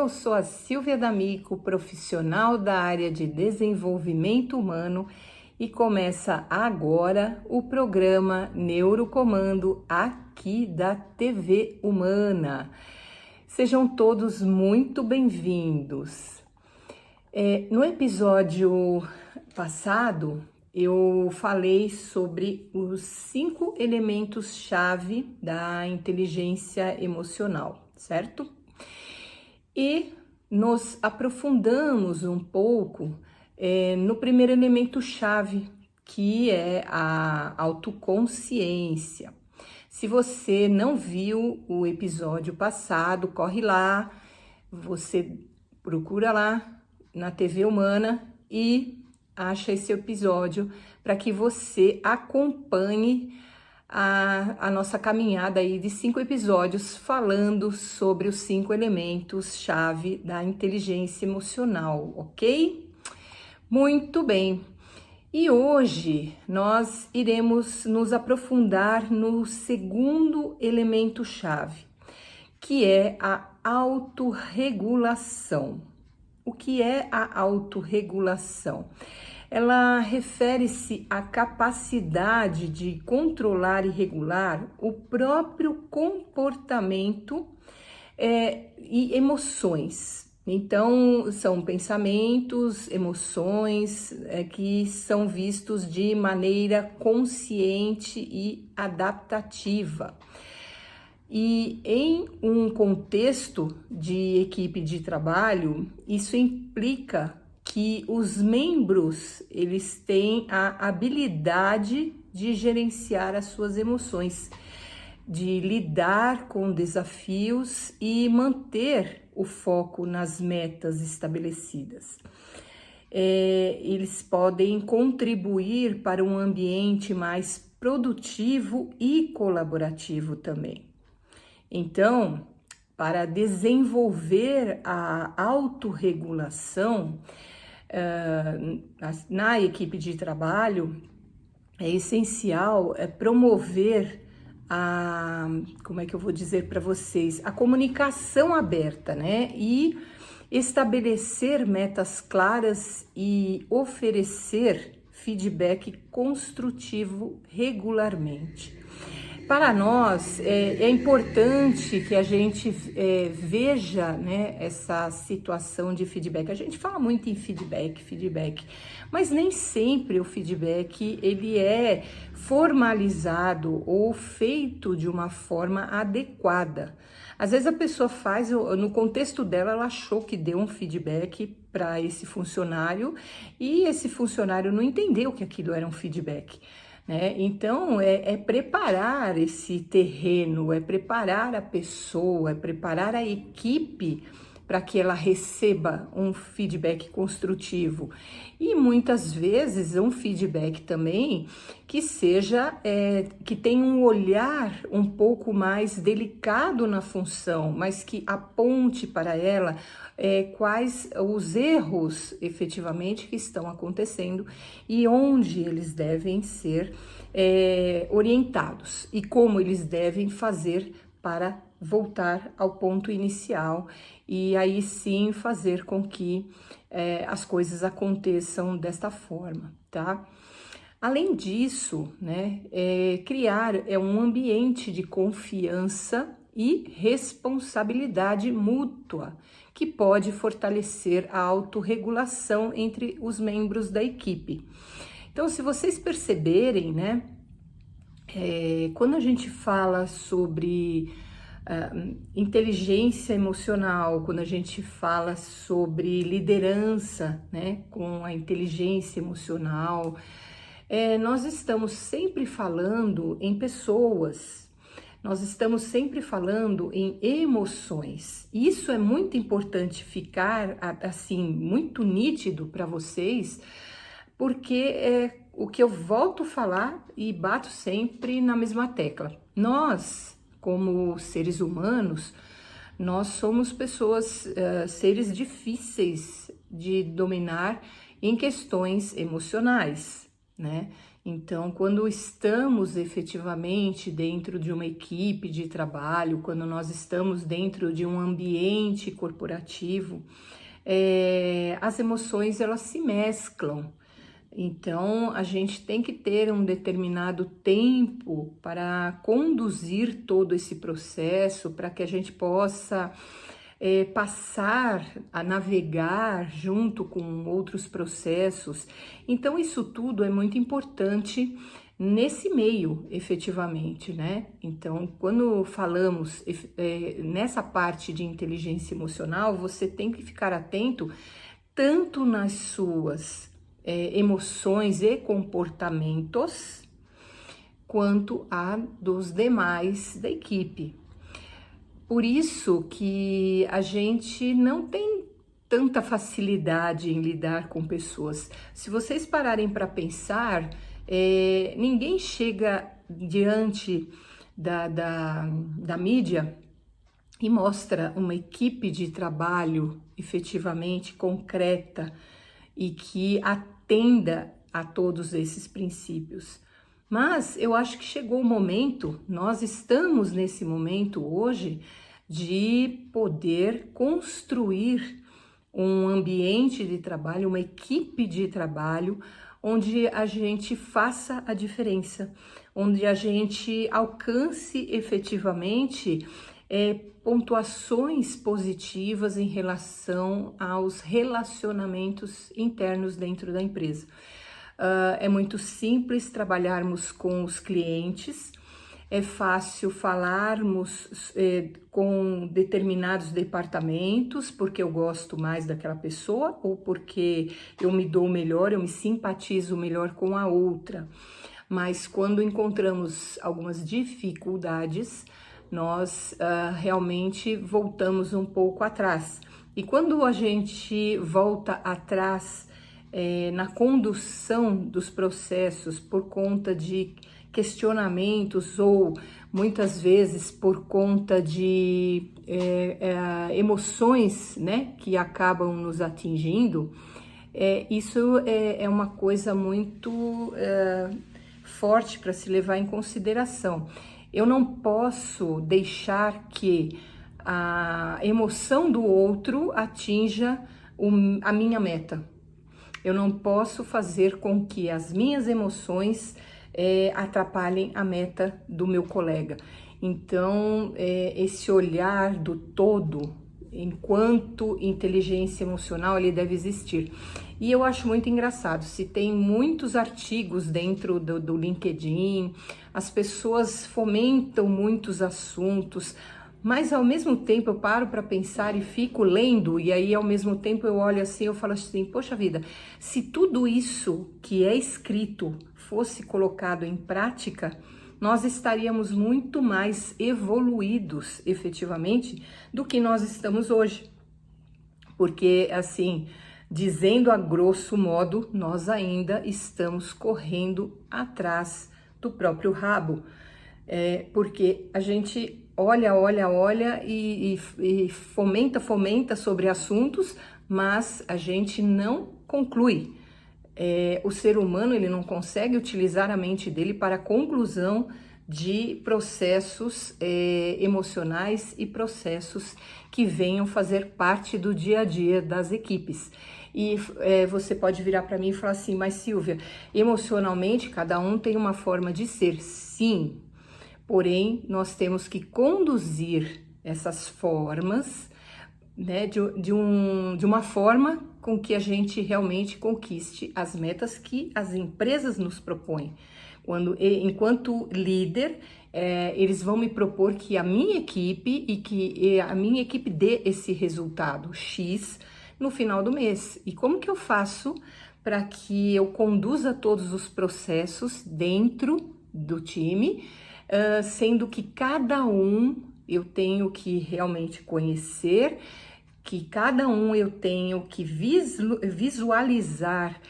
Eu sou a Silvia D'Amico, profissional da área de desenvolvimento humano, e começa agora o programa Neurocomando aqui da TV Humana. Sejam todos muito bem-vindos. No episódio passado, eu falei sobre os 5 elementos-chave da inteligência emocional, certo? E nos aprofundamos um pouco no primeiro elemento-chave, que é a autoconsciência. Se você não viu o episódio passado, corre lá, você procura lá na TV Humana e acha esse episódio para que você acompanhe a nossa caminhada aí de 5 episódios falando sobre os 5 elementos-chave da inteligência emocional, ok? Muito bem. E hoje nós iremos nos aprofundar no segundo elemento-chave, que é a autorregulação. O que é a autorregulação? Ela refere-se à capacidade de controlar e regular o próprio comportamento e emoções. Então, são pensamentos, emoções que são vistos de maneira consciente e adaptativa. E em um contexto de equipe de trabalho, isso implica que os membros, eles têm a habilidade de gerenciar as suas emoções, de lidar com desafios e manter o foco nas metas estabelecidas. Eles podem contribuir para um ambiente mais produtivo e colaborativo também. Então, para desenvolver a autorregulação na equipe de trabalho, é essencial promover como é que eu vou dizer para vocês, a comunicação aberta, né? E estabelecer metas claras e oferecer feedback construtivo regularmente. Para nós, é importante que a gente veja, né, essa situação de feedback. A gente fala muito em feedback, mas nem sempre o feedback ele é formalizado ou feito de uma forma adequada. Às vezes a pessoa faz, no contexto dela, ela achou que deu um feedback para esse funcionário e esse funcionário não entendeu que aquilo era um feedback. Então, é preparar esse terreno, é preparar a pessoa, é preparar a equipe para que ela receba um feedback construtivo. E muitas vezes um feedback também que seja, que tenha um olhar um pouco mais delicado na função, mas que aponte para ela quais os erros efetivamente que estão acontecendo e onde eles devem ser orientados e como eles devem fazer para voltar ao ponto inicial e aí sim fazer com que as coisas aconteçam desta forma, tá? Além disso, né, criar um ambiente de confiança e responsabilidade mútua que pode fortalecer a autorregulação entre os membros da equipe. Então, se vocês perceberem, né, quando a gente fala sobre inteligência emocional, quando a gente fala sobre liderança, né, com a inteligência emocional, nós estamos sempre falando em pessoas, nós estamos sempre falando em emoções. Isso é muito importante ficar assim muito nítido para vocês, porque é o que eu volto a falar e bato sempre na mesma tecla. Nós, como seres humanos, nós somos pessoas, seres difíceis de dominar em questões emocionais, né? Então, quando estamos efetivamente dentro de uma equipe de trabalho, quando nós estamos dentro de um ambiente corporativo, as emoções elas se mesclam. Então, a gente tem que ter um determinado tempo para conduzir todo esse processo, para que a gente possa passar a navegar junto com outros processos. Então, isso tudo é muito importante nesse meio, efetivamente, né? Então, quando falamos nessa parte de inteligência emocional, você tem que ficar atento tanto nas suas emoções e comportamentos, quanto a dos demais da equipe. Por isso que a gente não tem tanta facilidade em lidar com pessoas. Se vocês pararem para pensar, ninguém chega diante da mídia e mostra uma equipe de trabalho efetivamente concreta e que atenda a todos esses princípios. Mas eu acho que chegou o momento, nós estamos nesse momento hoje, de poder construir um ambiente de trabalho, uma equipe de trabalho, onde a gente faça a diferença, onde a gente alcance efetivamente pontuações positivas em relação aos relacionamentos internos dentro da empresa. É muito simples trabalharmos com os clientes, é fácil falarmos com determinados departamentos, porque eu gosto mais daquela pessoa ou porque eu me dou melhor, eu me simpatizo melhor com a outra. Mas quando encontramos algumas dificuldades, nós realmente voltamos um pouco atrás. E quando a gente volta atrás na condução dos processos por conta de questionamentos ou muitas vezes por conta de emoções, né, que acabam nos atingindo, isso é uma coisa muito forte para se levar em consideração. Eu não posso deixar que a emoção do outro atinja a minha meta. Eu não posso fazer com que as minhas emoções atrapalhem a meta do meu colega. Então, esse olhar do todo, enquanto inteligência emocional, ele deve existir. E eu acho muito engraçado, se tem muitos artigos dentro do LinkedIn, as pessoas fomentam muitos assuntos, mas ao mesmo tempo eu paro para pensar e fico lendo, e aí ao mesmo tempo eu olho assim, eu falo assim, poxa vida, se tudo isso que é escrito fosse colocado em prática, nós estaríamos muito mais evoluídos efetivamente do que nós estamos hoje. Porque assim, dizendo a grosso modo, nós ainda estamos correndo atrás do próprio rabo. Porque a gente olha e fomenta sobre assuntos, mas a gente não conclui. O ser humano ele não consegue utilizar a mente dele para a conclusão de processos emocionais e processos que venham fazer parte do dia a dia das equipes. E você pode virar para mim e falar assim, mas Silvia, emocionalmente cada um tem uma forma de ser, sim. Porém, nós temos que conduzir essas formas, né, de uma forma com que a gente realmente conquiste as metas que as empresas nos propõem. Enquanto líder, eles vão me propor que a minha equipe a minha equipe dê esse resultado X no final do mês. E como que eu faço para que eu conduza todos os processos dentro do time, sendo que cada um eu tenho que realmente conhecer, que cada um eu tenho que visualizar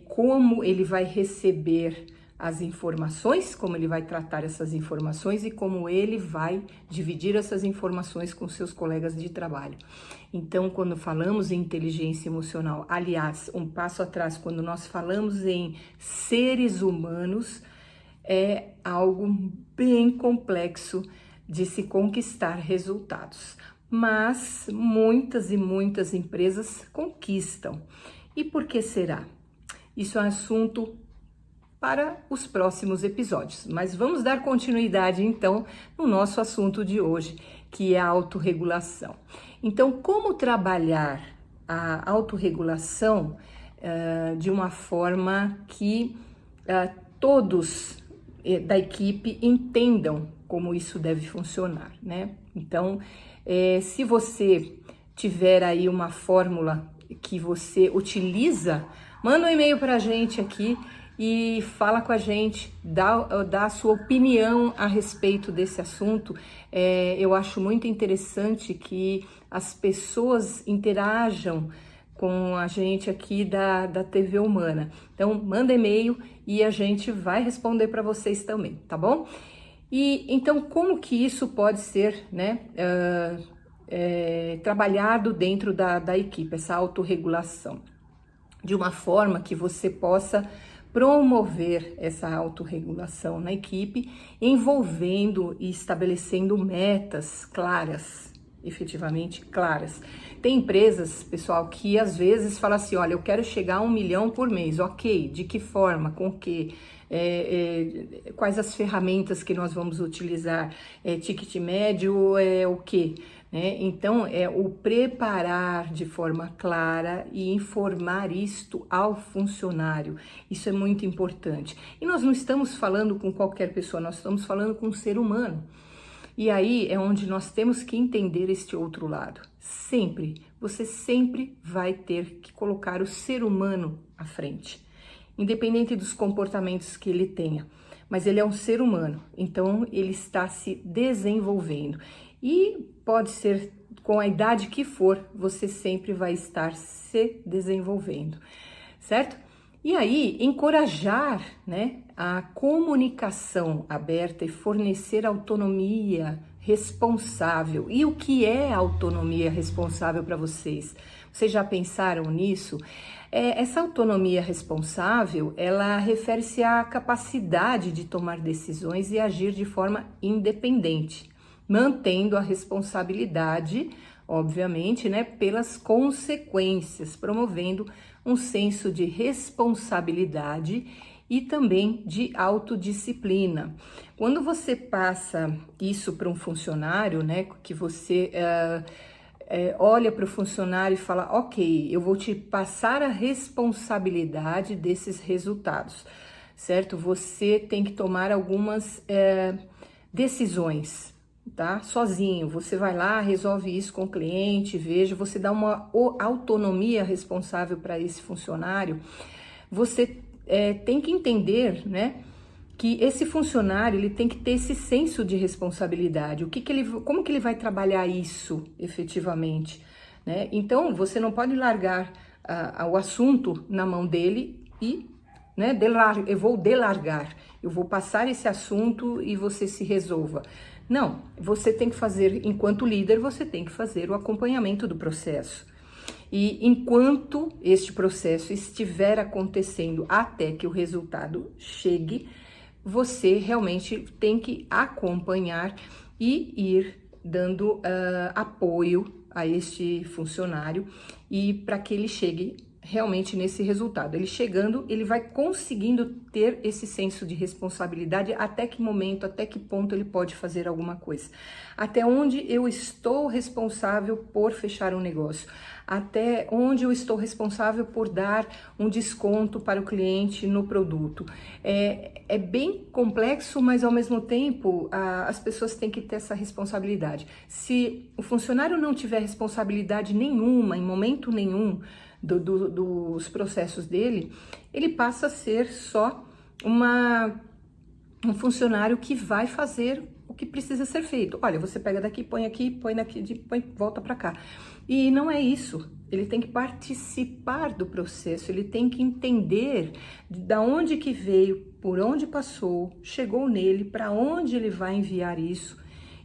como ele vai receber as informações, como ele vai tratar essas informações e como ele vai dividir essas informações com seus colegas de trabalho. Então, quando falamos em inteligência emocional, aliás, um passo atrás, quando nós falamos em seres humanos, é algo bem complexo de se conquistar resultados. Mas muitas e muitas empresas conquistam. E por que será? Isso é um assunto para os próximos episódios, mas vamos dar continuidade então no nosso assunto de hoje, que é a autorregulação. Então, como trabalhar a autorregulação de uma forma que todos da equipe entendam como isso deve funcionar, né? Então, se você tiver aí uma fórmula que você utiliza, manda um e-mail para a gente aqui e fala com a gente, dá a sua opinião a respeito desse assunto. Eu acho muito interessante que as pessoas interajam com a gente aqui da TV Humana. Então, manda e-mail e a gente vai responder para vocês também, tá bom? E então, como que isso pode ser, né, trabalhado dentro da equipe, essa autorregulação? De uma forma que você possa promover essa autorregulação na equipe, envolvendo e estabelecendo metas claras, efetivamente claras. Tem empresas, pessoal, que às vezes falam assim, olha, eu quero chegar a 1 milhão por mês, ok, de que forma, com que, quais as ferramentas que nós vamos utilizar, ticket médio, o que? Então, o preparar de forma clara e informar isto ao funcionário. Isso é muito importante. E nós não estamos falando com qualquer pessoa, nós estamos falando com um ser humano. E aí é onde nós temos que entender este outro lado. Sempre, você sempre vai ter que colocar o ser humano à frente, independente dos comportamentos que ele tenha. Mas ele é um ser humano, então ele está se desenvolvendo. E pode ser com a idade que for, você sempre vai estar se desenvolvendo, certo? E aí, encorajar, né, a comunicação aberta e fornecer autonomia responsável. E o que é autonomia responsável para vocês? Vocês já pensaram nisso? Essa autonomia responsável, ela refere-se à capacidade de tomar decisões e agir de forma independente, mantendo a responsabilidade, obviamente, né, pelas consequências, promovendo um senso de responsabilidade e também de autodisciplina. Quando você passa isso para um funcionário, né, que você olha para o funcionário e fala, ok, eu vou te passar a responsabilidade desses resultados, certo? Você tem que tomar algumas decisões, tá? Sozinho, você vai lá, resolve isso com o cliente, veja, você dá uma autonomia responsável para esse funcionário. Você tem que entender, né, que esse funcionário ele tem que ter esse senso de responsabilidade. Como que ele vai trabalhar isso efetivamente, né? Então você não pode largar o assunto na mão dele e, né, eu vou delargar, eu vou passar esse assunto e você se resolva. Não, você tem que fazer, enquanto líder, você tem que fazer o acompanhamento do processo. E enquanto este processo estiver acontecendo até que o resultado chegue, você realmente tem que acompanhar e ir dando apoio a este funcionário e para que ele chegue realmente nesse resultado. Ele chegando, ele vai conseguindo ter esse senso de responsabilidade até que momento, até que ponto ele pode fazer alguma coisa. Até onde eu estou responsável por fechar um negócio. Até onde eu estou responsável por dar um desconto para o cliente no produto. É bem complexo, mas ao mesmo tempo as pessoas têm que ter essa responsabilidade. Se o funcionário não tiver responsabilidade nenhuma, em momento nenhum, dos processos dele, ele passa a ser só um funcionário que vai fazer o que precisa ser feito. Olha, você pega daqui, põe aqui, volta para cá. E não é isso. Ele tem que participar do processo, ele tem que entender de onde que veio por onde passou, chegou nele, para onde ele vai enviar isso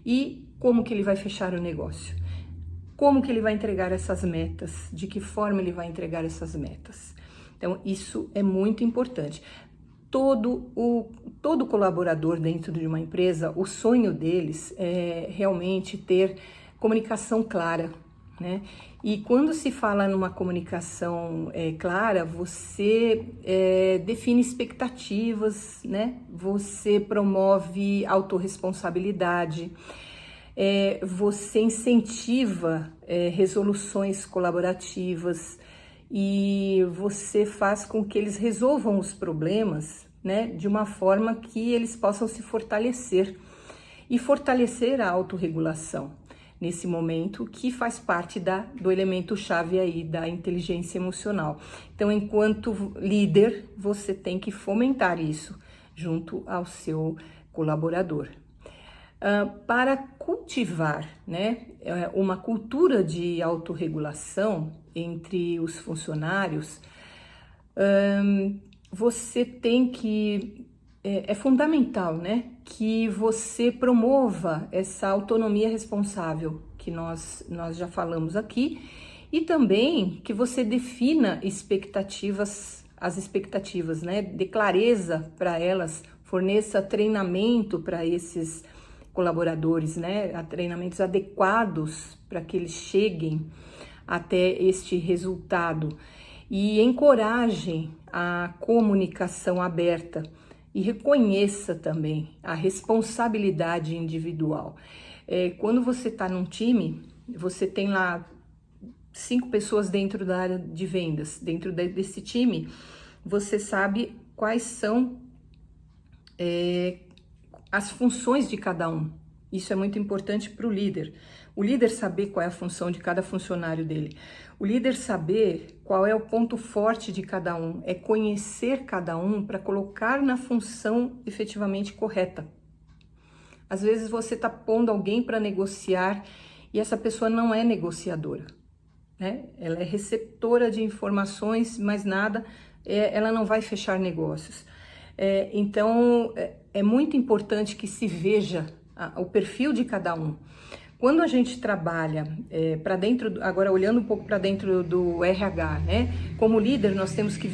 e como que ele vai fechar o negócio. Como que ele vai entregar essas metas, de que forma ele vai entregar essas metas. Então, isso é muito importante. Todo colaborador dentro de uma empresa, o sonho deles é realmente ter comunicação clara, né? E quando se fala numa comunicação clara, você define expectativas, né? Você promove autorresponsabilidade, você incentiva resoluções colaborativas e você faz com que eles resolvam os problemas, né, de uma forma que eles possam se fortalecer e fortalecer a autorregulação nesse momento, que faz parte do elemento chave aí da inteligência emocional. Então, enquanto líder, você tem que fomentar isso junto ao seu colaborador. Para cultivar, né, uma cultura de autorregulação entre os funcionários, você tem que, é fundamental, né, que você promova essa autonomia responsável que nós já falamos aqui e também que você defina as expectativas, né, dê clareza para elas, forneça treinamento para esses colaboradores, né, a treinamentos adequados para que eles cheguem até este resultado e encorajem a comunicação aberta e reconheça também a responsabilidade individual. Quando você está num time, você tem lá 5 pessoas dentro da área de vendas, dentro desse time, você sabe quais são as funções de cada um. Isso é muito importante para o líder. O líder saber qual é a função de cada funcionário dele. O líder saber qual é o ponto forte de cada um. É conhecer cada um para colocar na função efetivamente correta. Às vezes você está pondo alguém para negociar e essa pessoa não é negociadora, né? Ela é receptora de informações, mas nada, ela não vai fechar negócios. Então, é muito importante que se veja o perfil de cada um. Quando a gente trabalha para dentro, agora olhando um pouco para dentro do RH, né? Como líder, nós temos que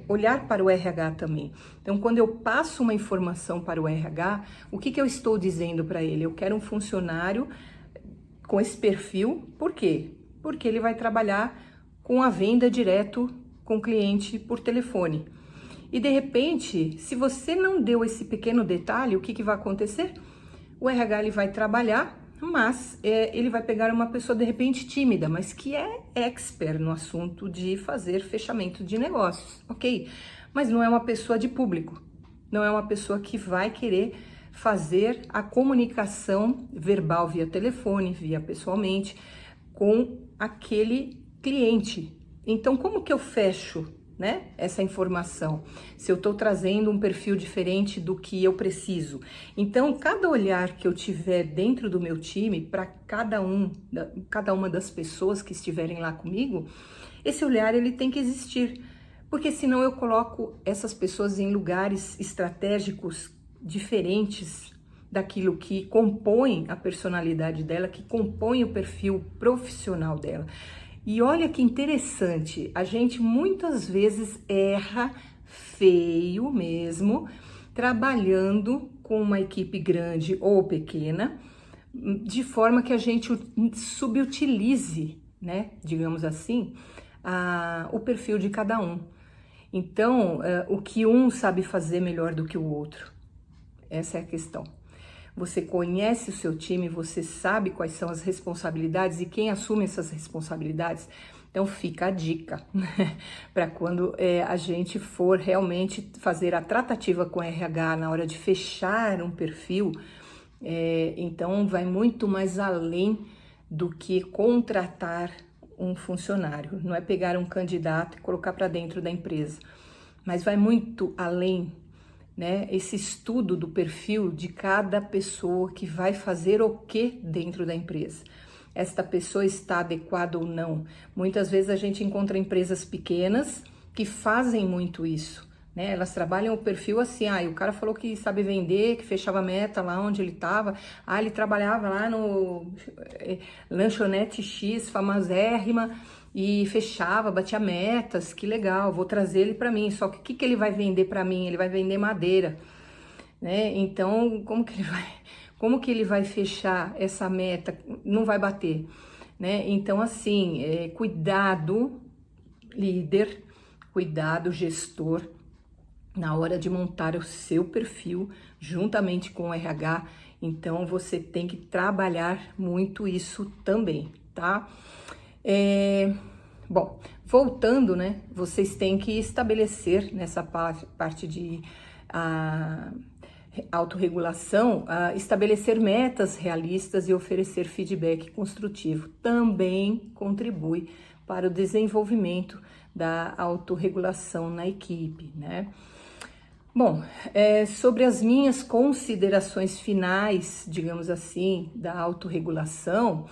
olhar para o RH também. Então, quando eu passo uma informação para o RH, o que eu estou dizendo para ele? Eu quero um funcionário com esse perfil, por quê? Porque ele vai trabalhar com a venda direto com o cliente por telefone. E de repente, se você não deu esse pequeno detalhe, o que vai acontecer? O RH ele vai trabalhar, mas ele vai pegar uma pessoa de repente tímida, mas que é expert no assunto de fazer fechamento de negócios, ok? Mas não é uma pessoa de público, não é uma pessoa que vai querer fazer a comunicação verbal via telefone, via pessoalmente, com aquele cliente. Então, como que eu fecho, né, essa informação, se eu estou trazendo um perfil diferente do que eu preciso? Então, cada olhar que eu tiver dentro do meu time, para cada uma das pessoas que estiverem lá comigo, esse olhar ele tem que existir, porque senão eu coloco essas pessoas em lugares estratégicos diferentes daquilo que compõe a personalidade dela, que compõe o perfil profissional dela. E olha que interessante, a gente muitas vezes erra feio mesmo, trabalhando com uma equipe grande ou pequena, de forma que a gente subutilize, né, digamos assim, o perfil de cada um. Então, o que um sabe fazer melhor do que o outro? Essa é a questão. Você conhece o seu time, você sabe quais são as responsabilidades e quem assume essas responsabilidades. Então fica a dica, né? Para quando a gente for realmente fazer a tratativa com o RH na hora de fechar um perfil, então vai muito mais além do que contratar um funcionário. Não é pegar um candidato e colocar para dentro da empresa, mas vai muito além, né, esse estudo do perfil de cada pessoa que vai fazer o que dentro da empresa. Esta pessoa está adequada ou não? Muitas vezes a gente encontra empresas pequenas que fazem muito isso, né? Elas trabalham o perfil assim, o cara falou que sabe vender, que fechava meta lá onde ele estava, ele trabalhava lá no lanchonete X, famosérrima, e fechava, batia metas, que legal, vou trazer ele para mim. Só que o que ele vai vender para mim? Ele vai vender madeira, né? Então, como que ele vai fechar essa meta? Não vai bater, né? Então, assim, cuidado, líder, cuidado, gestor, na hora de montar o seu perfil juntamente com o RH. Então, você tem que trabalhar muito isso também, tá? Bom, voltando, né? Vocês têm que estabelecer nessa parte de autorregulação, estabelecer metas realistas e oferecer feedback construtivo. Também contribui para o desenvolvimento da autorregulação na equipe, né? Bom, sobre as minhas considerações finais, digamos assim, da autorregulação,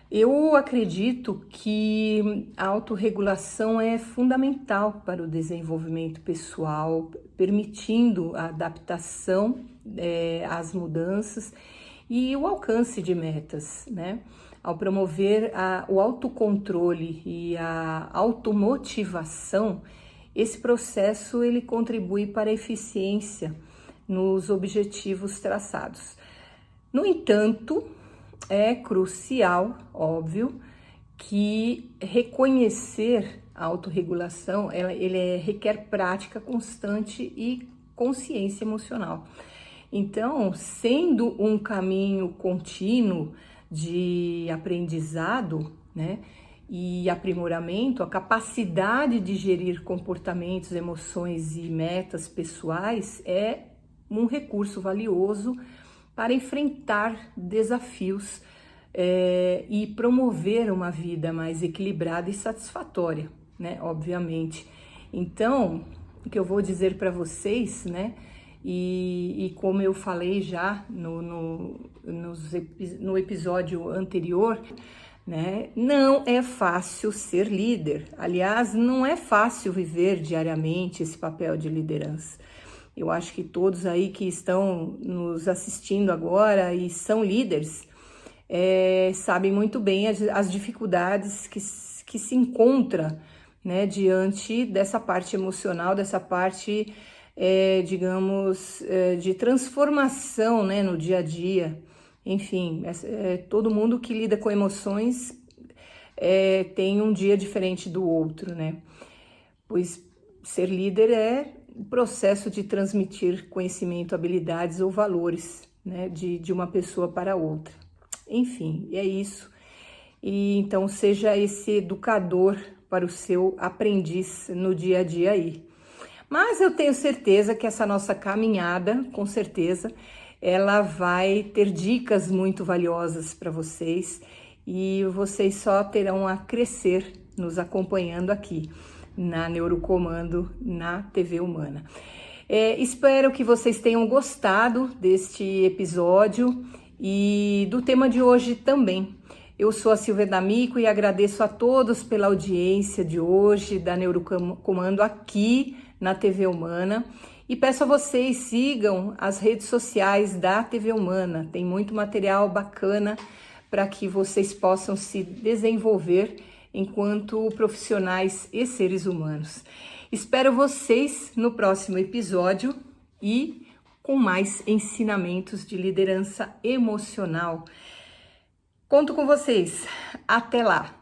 eu acredito que a autorregulação é fundamental para o desenvolvimento pessoal, permitindo a adaptação às mudanças e o alcance de metas, né? Ao promover o autocontrole e a automotivação, esse processo ele contribui para a eficiência nos objetivos traçados. No entanto, é crucial, óbvio, que reconhecer a autorregulação, ele requer prática constante e consciência emocional. Então, sendo um caminho contínuo de aprendizado, né, e aprimoramento, a capacidade de gerir comportamentos, emoções e metas pessoais é um recurso valioso para enfrentar desafios e promover uma vida mais equilibrada e satisfatória, né? Obviamente. Então, o que eu vou dizer para vocês, né? E como eu falei já no episódio anterior, né? Não é fácil ser líder. Aliás, não é fácil viver diariamente esse papel de liderança. Eu acho que todos aí que estão nos assistindo agora e são líderes, sabem muito bem as dificuldades que se encontra, né, diante dessa parte emocional, dessa parte, digamos, de transformação, né, no dia a dia. Enfim, todo mundo que lida com emoções tem um dia diferente do outro, né? Pois ser líder é o processo de transmitir conhecimento, habilidades ou valores, né, de uma pessoa para outra. Enfim, é isso. E então seja esse educador para o seu aprendiz no dia a dia aí. Mas eu tenho certeza que essa nossa caminhada, com certeza, ela vai ter dicas muito valiosas para vocês e vocês só terão a crescer nos acompanhando aqui na Neurocomando, na TV Humana. Espero que vocês tenham gostado deste episódio e do tema de hoje também. Eu sou a Silvia D'Amico e agradeço a todos pela audiência de hoje da Neurocomando aqui na TV Humana. E peço a vocês, sigam as redes sociais da TV Humana. Tem muito material bacana para que vocês possam se desenvolver enquanto profissionais e seres humanos. Espero vocês no próximo episódio e com mais ensinamentos de liderança emocional. Conto com vocês. Até lá!